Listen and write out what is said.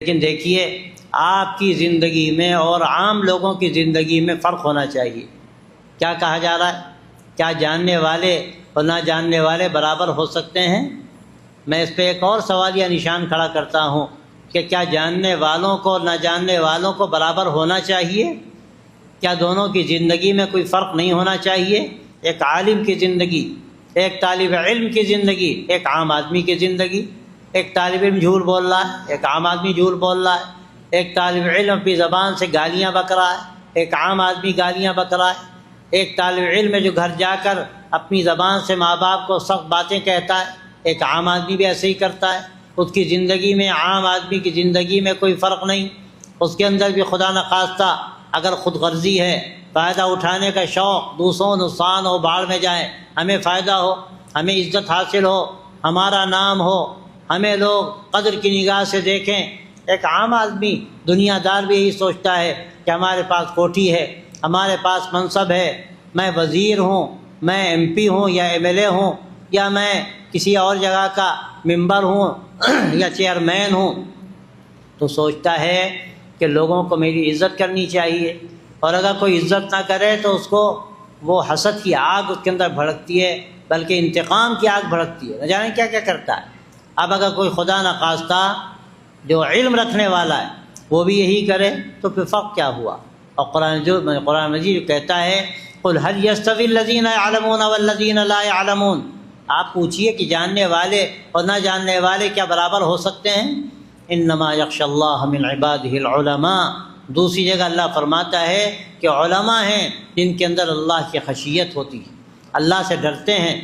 لیکن دیکھیے آپ کی زندگی میں اور عام لوگوں کی زندگی میں فرق ہونا چاہیے۔ کیا کہا جا رہا ہے؟ کیا جاننے والے اور نہ جاننے والے برابر ہو سکتے ہیں؟ میں اس پہ ایک اور سوالیہ نشان کھڑا کرتا ہوں کہ کیا جاننے والوں کو اور نہ جاننے والوں کو برابر ہونا چاہیے؟ کیا دونوں کی زندگی میں کوئی فرق نہیں ہونا چاہیے؟ ایک عالم کی زندگی، ایک طالب علم کی زندگی، ایک عام آدمی کی زندگی۔ ایک طالب علم جھوٹ بول رہا ہے، ایک عام آدمی جھوٹ بول رہا ہے۔ ایک طالب علم اپنی زبان سے گالیاں بک رہا ہے، ایک عام آدمی گالیاں بک رہا ہے۔ ایک طالب علم ہے جو گھر جا کر اپنی زبان سے ماں باپ کو سخت باتیں کہتا ہے، ایک عام آدمی بھی ایسے ہی کرتا ہے۔ اس کی زندگی میں عام آدمی کی زندگی میں کوئی فرق نہیں۔ اس کے اندر بھی خدا نخواستہ اگر خود غرضی ہے، فائدہ اٹھانے کا شوق، دوسروں نقصان ہو، باڑ میں جائیں، ہمیں فائدہ ہو، ہمیں عزت حاصل ہو، ہمارا نام ہو، ہمیں لوگ قدر کی نگاہ سے دیکھیں۔ ایک عام آدمی دنیا دار بھی یہی سوچتا ہے کہ ہمارے پاس کوٹھی ہے، ہمارے پاس منصب ہے، میں وزیر ہوں، میں ایم پی ہوں یا ایم ایل اے ہوں، یا میں کسی اور جگہ کا ممبر ہوں یا چیئرمین ہوں، تو سوچتا ہے کہ لوگوں کو میری عزت کرنی چاہیے۔ اور اگر کوئی عزت نہ کرے تو اس کو وہ حسد کی آگ اس کے اندر بھڑکتی ہے، بلکہ انتقام کی آگ بھڑکتی ہے، نہ جانے کیا کیا کرتا ہے۔ اب اگر کوئی خدا نخواستہ جو علم رکھنے والا ہے وہ بھی یہی کرے تو پھر فرق کیا ہوا؟ اور قرآن مجید کہتا ہے قُلْ هَلْ يَسْتَوِي الَّذِينَ يَعْلَمُونَ وَالَّذِينَ لَا يَعْلَمُونَ، آپ پوچھئے کہ جاننے والے اور نہ جاننے والے کیا برابر ہو سکتے ہیں؟ انما یخشی اللہ من عبادہ العلماء، دوسری جگہ اللہ فرماتا ہے کہ علماء ہیں جن کے اندر اللہ کی خشیت ہوتی ہے، اللہ سے ڈرتے ہیں،